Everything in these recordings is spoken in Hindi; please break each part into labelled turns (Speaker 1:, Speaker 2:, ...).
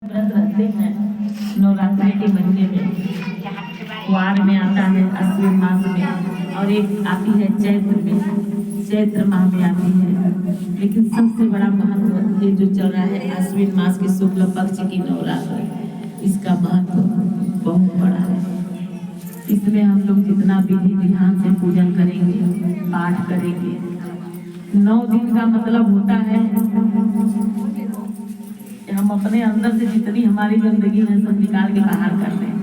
Speaker 1: व्रत रहते हैं नवरात्रि के महीने में। वार में आता है अश्विन मास में, और एक आती है चैत्र में, चैत्र माह में आती है। लेकिन सबसे बड़ा महत्व ये जो चल रहा है अश्विन मास के शुक्ल पक्ष की नवरात्रि, इसका महत्व बहुत बड़ा है। इसमें हम लोग जितना विधि विधान से पूजन करेंगे, पाठ करेंगे, 9 दिन का मतलब होता है हम अपने अंदर से जितनी हमारी गंदगी है सब निकाल के बाहर कर दें।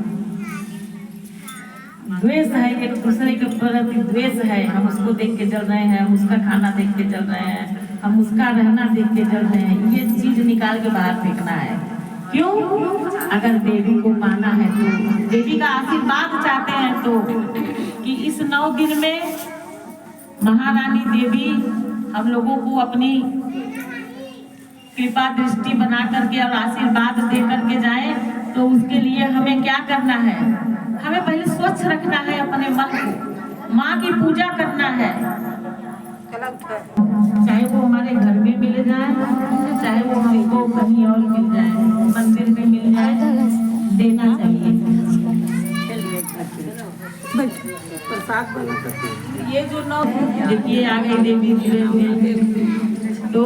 Speaker 1: द्वेष है, एक दूसरे के प्रति द्वेष है, हम उसको देख के चल रहे हैं, हम उसका खाना देख के चल रहे हैं, हम उसका रहना देख के चल रहे हैं। ये चीज निकाल के बाहर फेंकना है। क्यों? अगर देवी को पाना है तो, देवी का आशीर्वाद चाहते हैं तो, कि इस 9 दिन में महारानी देवी हम लोगों को अपनी कृपा दृष्टि बना करके और आशीर्वाद दे करके जाए, तो उसके लिए हमें क्या करना है? हमें पहले स्वच्छ रखना है अपने मन को, माँ की पूजा करना है। चाहे वो हमारे घर में मिल जाए, चाहे वो हमको कहीं और मिल जाए, मंदिर में मिल जाए, देना चाहिए। ये जो 9 देखिए आ गई देवी तो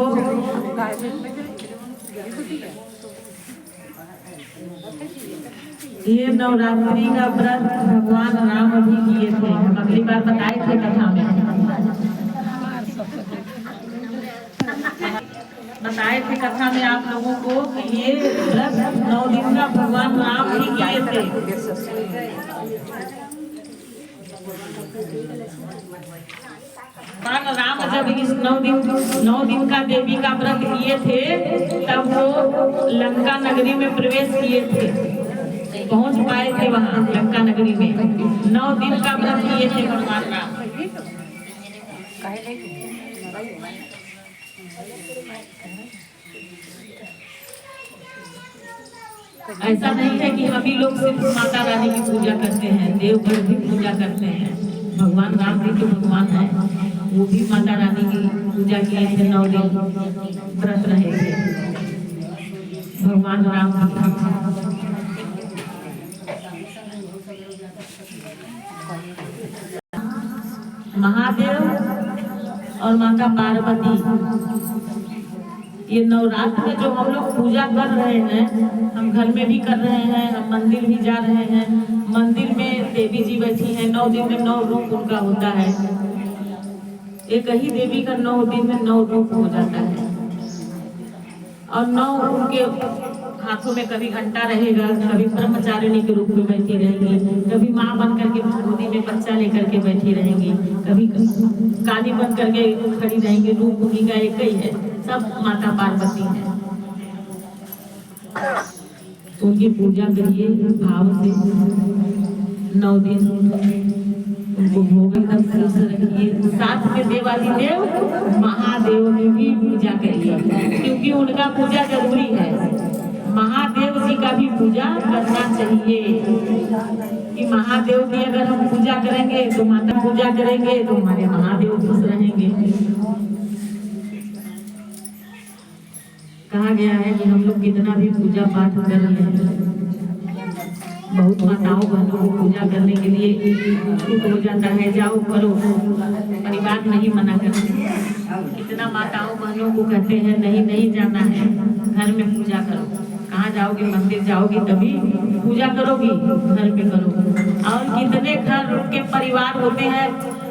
Speaker 1: ये नवरात्रि का व्रत भगवान राम भी किए थे। हम अगली बार बताए थे कथा में, बताए थे कथा में आप लोगों को कि ये व्रत 9 दिन का भगवान राम भी किए थे। भगवान राम जब इस 9 दिन का देवी का व्रत किए थे, तब वो लंका नगरी में प्रवेश किए थे, पहुंच पाए थे वहां लंका नगरी में। 9 दिन का व्रत किए थे भगवान राम। ऐसा नहीं है कि हम ही लोग सिर्फ माता रानी की पूजा करते हैं, देवगढ़ भी पूजा करते हैं। भगवान राम भी तो भगवान है, वो भी माता रानी की पूजा किए थे, 9 दिन व्रत रहे थे भगवान राम। महादेव और माता पार्वती, ये नवरात्र में जो हम लोग पूजा कर रहे हैं, हम घर में भी कर रहे हैं, हम मंदिर भी जा रहे हैं। मंदिर में देवी जी बैठी हैं, 9 दिन में 9 रूप उनका होता है। एक ही देवी का 9 दिन में 9 रूप हो जाता है, और 9 उनके हाथों में कभी घंटा रहेगा, कभी ब्रह्मचारिणी के रूप में बैठी रहेंगी, कभी माँ बन करके गोदी में बच्चा लेकर के बैठी रहेंगी, कभी काली बन करके खड़ी रहेंगी। रूप उन्हीं का एक ही है, सब माता पार्वती है। उनकी पूजा करिए भाव से, 9 दिन उनको भोग एकदम खुश रखिए। साथ में देवाधिदेव महादेव की भी पूजा करिए, क्योंकि उनका पूजा जरूरी है। महादेव जी का भी पूजा करना चाहिए, कि महादेव की अगर हम पूजा करेंगे तो माता पूजा करेंगे तो हमारे महादेव खुश रहेंगे। कहा गया है कि हम लोग कितना भी पूजा पाठ कर लें, बहुत माताओं बहनों को पूजा करने के लिए छूट हो जाता है, जाओ करो, परिवार नहीं मना करते। कितना माताओं बहनों को कहते हैं नहीं नहीं जाना है, घर में पूजा करो। कहाँ जाओगे? मंदिर जाओगी तभी पूजा करोगी, घर पे करो। और कितने घर के परिवार होते हैं,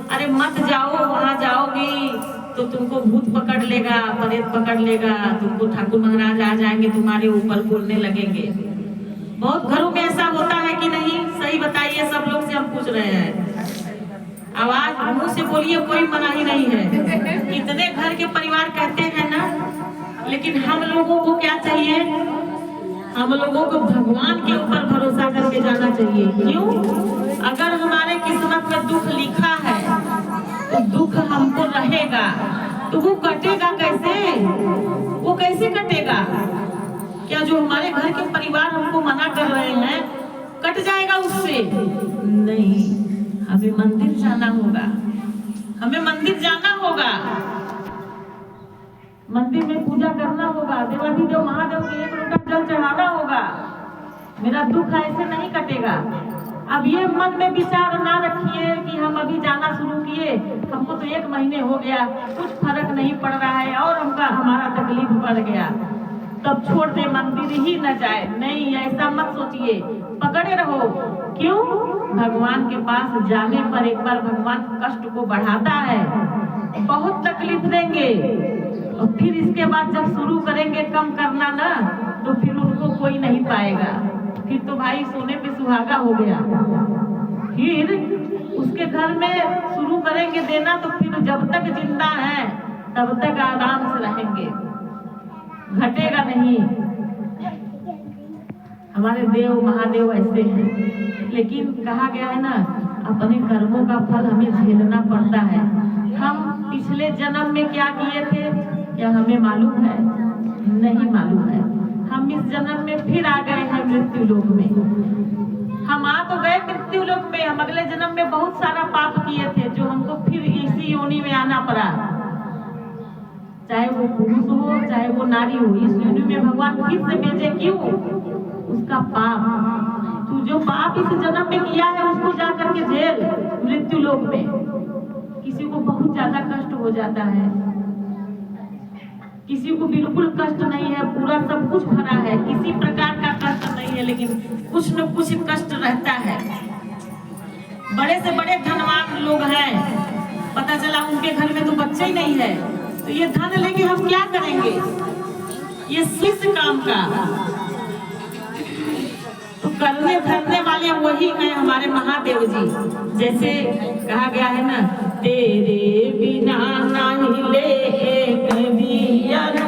Speaker 1: अरे मत जाओ, वहाँ जाओगी तो तुमको भूत पकड़ लेगा, प्रेत पकड़ लेगा, तुमको ठाकुर महाराज आ जाएंगे, तुम्हारे ऊपर बोलने लगेंगे। बहुत घरों में ऐसा होता है कि नहीं? सही बताइए, सब लोग से हम पूछ रहे हैं, आवाज मुंह से बोलिए, कोई मना ही नहीं है। कितने घर के परिवार कहते हैं ना, लेकिन हम लोगों को क्या चाहिए? हम लोगों को भगवान के ऊपर भरोसा करके जाना चाहिए। क्यों? अगर हमारे किस्मत में दुख लिखा है तो दुख हमको रहेगा, तो वो कटेगा कैसे? वो कैसे कटेगा? क्या जो हमारे घर के परिवार हमको मना कर रहे हैं कट जाएगा उससे? नहीं, हमें मंदिर जाना होगा, हमें मंदिर जाना होगा। मंदिर में पूजा करना होगा, देवाधिदेव महादेव के एक लोटा जल चढ़ाना होगा। मेरा दुख ऐसे नहीं कटेगा। अब ये मन में विचार ना रखिए कि हम अभी जाना शुरू किए, हमको तो 1 महीने हो गया, कुछ फर्क नहीं पड़ रहा है और हमारा तकलीफ बढ़ गया, तब छोड़ दे, मंदिर ही न जाए। नहीं, ऐसा मत सोचिए, पकड़े रहो। क्यों? भगवान के पास जाने पर एक बार भगवान कष्ट को बढ़ाता है, बहुत तकलीफ देंगे, और फिर इसके बाद जब शुरू करेंगे कम करना ना, तो फिर उनको कोई नहीं पाएगा। फिर तो भाई सोने पे सुहागा हो गया। फिर उसके घर में शुरू करेंगे देना, तो फिर जब तक जिंदा है तब तक आराम से रहेंगे, घटेगा नहीं। हमारे देव महादेव ऐसे हैं, लेकिन कहा गया है ना, अपने कर्मों का फल हमें झेलना पड़ता है। हम पिछले जन्म में क्या किए थे, क्या हमें मालूम है? नहीं मालूम है। हम इस जन्म में फिर आ गए हैं मृत्यु लोक में। हम आ तो गए मृत्यु लोक में, हम अगले जन्म में बहुत सारा पाप किए थे, जो हमको फिर इसी योनि में आना पड़ा। चाहे वो पुरुष हो चाहे वो नारी हो, इस योनि में भगवान फिर से भेजे। क्यों? उसका पाप, तू जो पाप इस जन्म में किया है उसको जा करके झेल मृत्यु लोक में। किसी को बहुत ज्यादा कष्ट हो जाता है, किसी को बिल्कुल कष्ट नहीं है, पूरा सब कुछ भरा है, किसी प्रकार का कष्ट नहीं है, लेकिन कुछ न कुछ कष्ट रहता है। बड़े से बड़े धनवान लोग हैं, पता चला उनके घर में तो बच्चे ही नहीं है, तो ये धन लेके हम क्या करेंगे? ये किस काम का? तो करने धरने वाले वही हैं हमारे महादेव जी। जैसे कहा गया है ना, तेरे बिना नहीं ले कभी अनु,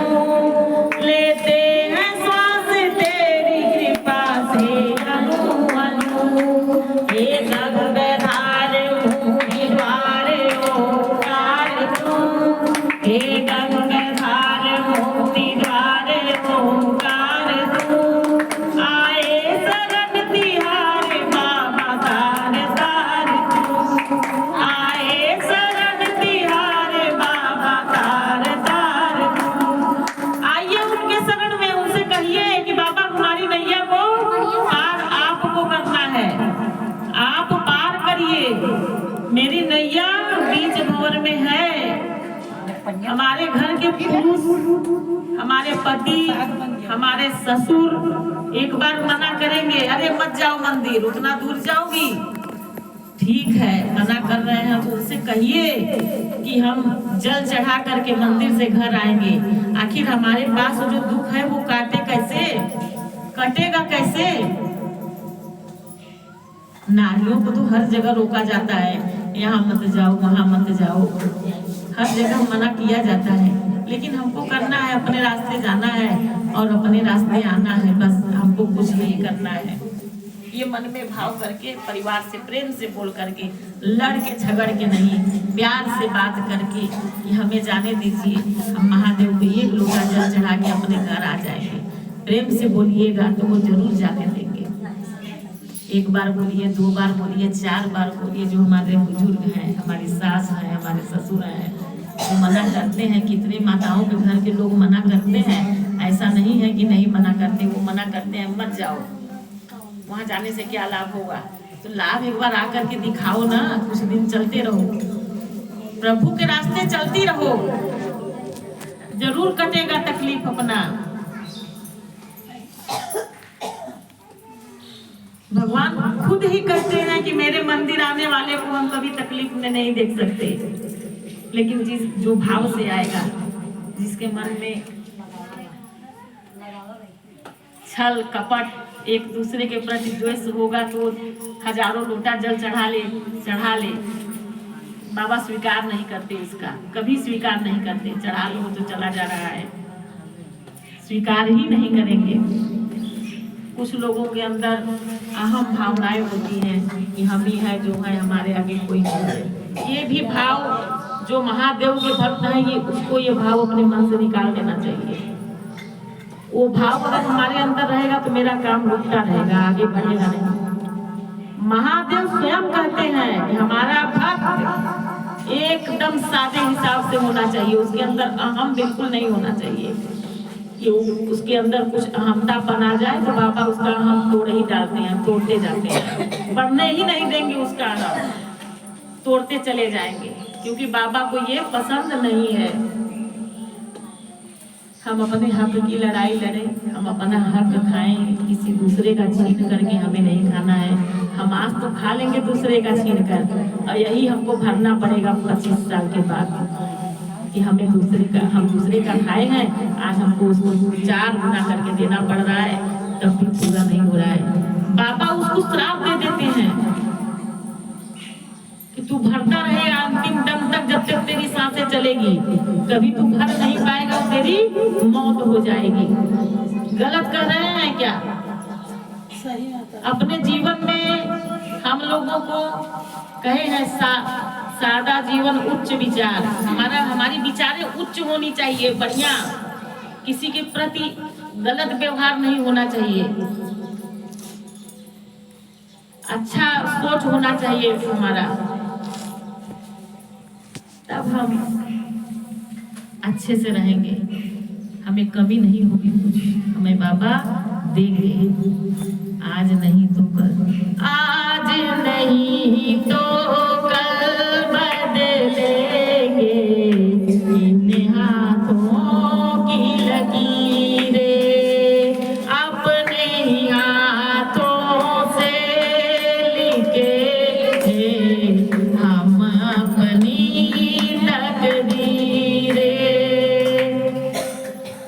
Speaker 1: लेते हैं श्वास तेरी कृपा से अनु अनु। हे गंगाधार मुनि द्वार ओंकार तू, हे गंगाधार मुनि द्वार ओंकार तू। आए शरण तिहारे बाबा तार तार तू, आए शरण तिहारे बाबा तार तार तू। आइए उनके शरण में, उनसे कहिए कि बाबा हमारी नैया को पार आपको करना है, आप पार करिए। मेरी नैया बीच भंवर में है। हमारे घर के पुरुष, हमारे पति, हमारे ससुर एक बार मना करेंगे, अरे मत जाओ मंदिर, उतना दूर जाओगी। ठीक है, मना कर रहे हैं तो उनसे कहिए कि हम जल चढ़ा करके मंदिर से घर आएंगे। आखिर हमारे पास जो दुख है वो काटे कैसे, कटेगा कैसे? नारियों को तो हर जगह रोका जाता है, यहाँ मत जाओ वहाँ मत जाओ, हर जगह मना किया जाता है, लेकिन हमको करना है, अपने रास्ते जाना है और अपने रास्ते आना है, बस हमको कुछ नहीं करना है। ये मन में भाव करके, परिवार से प्रेम से बोल करके, लड़ के झगड़ के नहीं, प्यार से बात करके कि हमें जाने दीजिए, हम महादेव को एक लोटा जल चढ़ा के अपने घर आ जाएंगे। प्रेम से बोलिएगा तो वो जरूर जाने देंगे। एक बार बोलिए, 2 बार बोलिए, 4 बार बोलिए। जो हमारे बुजुर्ग हैं, हमारी सास हैं, हमारे ससुर हैं, वो मना करते हैं। कितने माताओं के घर के लोग मना करते हैं, ऐसा नहीं है कि नहीं मना करते, वो मना करते हैं मत जाओ, वहाँ जाने से क्या लाभ होगा। तो लाभ एक बार आकर के दिखाओ ना, कुछ दिन चलते रहो, प्रभु के रास्ते चलती रहो, जरूर कटेगा तकलीफ अपना। भगवान खुद ही कहते हैं कि मेरे मंदिर आने वाले को हम कभी तकलीफ में नहीं देख सकते, लेकिन जो भाव से आएगा, जिसके मन में छल कपट, एक दूसरे के प्रति द्वेष होगा, तो हजारों लोटा जल चढ़ा ले, बाबा स्वीकार नहीं करते, उसका कभी स्वीकार नहीं करते। चढ़ा लो तो चला जा रहा है, स्वीकार ही नहीं करेंगे। कुछ लोगों के अंदर अहम भावनाएं होती हैं कि हम ही है जो है, हमारे आगे कोई नहीं है। ये भी भाव, जो महादेव के भक्त हैं, ये उसको ये भाव अपने मन से निकाल देना चाहिए। वो भाव अगर हमारे अंदर रहेगा तो मेरा काम रुकता रहेगा, आगे बढ़ेगा नहीं। महादेव स्वयं कहते हैं कि हमारा भक्त एकदम सादे हिसाब से होना चाहिए। उसके अंदर अहम बिल्कुल नहीं होना चाहिए कि उसके अंदर कुछ अहमतापन आ जाए तो बाबा उसका अहम तोड़ ही डालते हैं, तोड़ते जाते हैं, बढ़ने ही नहीं देंगे उसका अहम, तोड़ते चले जाएंगे, क्योंकि बाबा को ये पसंद नहीं है। हम अपने हक की लड़ाई लड़ें, हम अपना हक खाएं, किसी दूसरे का छीन करके हमें नहीं खाना है। हम आज तो खा लेंगे दूसरे का छीन कर, और यही हमको भरना पड़ेगा 25 साल के बाद कि हम दूसरे का खाए हैं, आज हमको उसको 4 गुना करके देना पड़ रहा है, तब भी पूरा नहीं हो रहा है। बाबा उसको श्राप दे देते हैं कि तू भरता रहे अंतिम दम तक, जब तक तेरी सांसें चलेगी, कभी तू भर नहीं पाएगा, तेरी मौत हो जाएगी। गलत कर रहे हैं क्या? सही है। अपने जीवन में हम लोगों को कहे हैं सादा जीवन उच्च विचार, हमारी विचारें उच्च होनी चाहिए, बढ़िया, किसी के प्रति गलत व्यवहार नहीं होना चाहिए, अच्छा सोच होना चाहिए हमारा, तब हम अच्छे से रहेंगे, हमें कमी नहीं होगी, कुछ हमें बाबा देंगे। आज नहीं तो कल, आज नहीं तो कल बदलेंगे इन हाथों की लकीरें, अपने ही हाथों से लिखे हम अपनी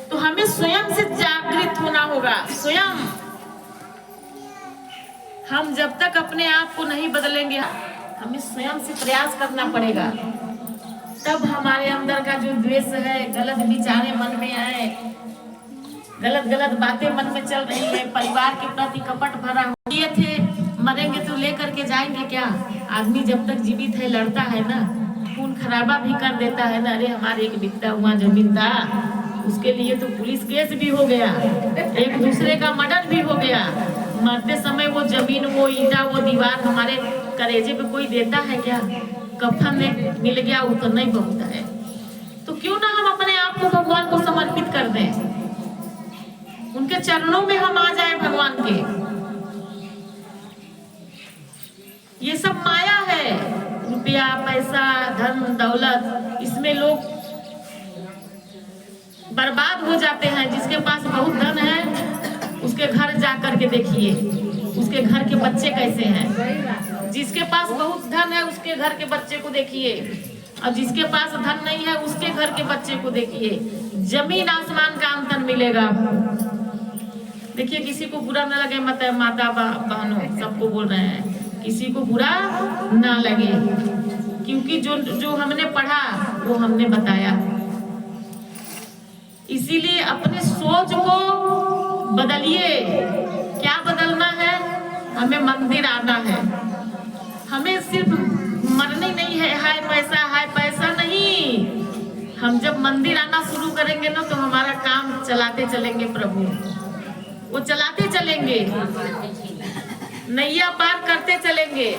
Speaker 1: तो हमें स्वयं से जागृत होना होगा। स्वयं हम जब तक अपने आप को नहीं बदलेंगे, हमें स्वयं से प्रयास करना पड़ेगा, तब हमारे अंदर का जो द्वेष है, गलत विचारें मन में आए, गलत बातें मन में चल रही है, परिवार के प्रति कपट भरा हुआ थे, मरेंगे तो लेकर के जाएंगे क्या? आदमी जब तक जीवित है लड़ता है ना, खून खराबा भी कर देता है ना। अरे हमारे एक बिकता हुआ जमीन था, उसके लिए तो पुलिस केस भी हो गया, एक दूसरे का मर्डर भी हो गया, मरते समय वो जमीन, वो ईंटा, वो दीवार हमारे कलेजे पे कोई देता है क्या? कफन में मिल गया वो तो नहीं बहुत है। तो क्यों ना हम अपने आप को भगवान को समर्पित कर दें, उनके चरणों में हम आ जाए भगवान के। ये सब माया है, रुपया पैसा धन दौलत, इसमें लोग बर्बाद हो जाते हैं। जिसके पास बहुत धन है उसके घर जा करके देखिए उसके घर के बच्चे कैसे हैं। जिसके पास बहुत धन है उसके घर के बच्चे को देखिए, और जिसके पास धन नहीं है उसके घर के बच्चे को देखिए, जमीन आसमान का अंतर मिलेगा। देखिए किसी को बुरा ना लगे, मत माता बहनों सबको बोल रहे हैं, किसी को बुरा ना लगे, क्योंकि जो हमने पढ़ा वो हमने बताया। इसीलिए अपने सोच को बदलिए। क्या बदलना है? हमें मंदिर आना है, हमें सिर्फ मरनी नहीं है, हाय पैसा नहीं। हम जब मंदिर आना शुरू करेंगे ना तो हमारा काम चलाते चलेंगे, प्रभु वो चलाते चलेंगे, नैया पार करते चलेंगे।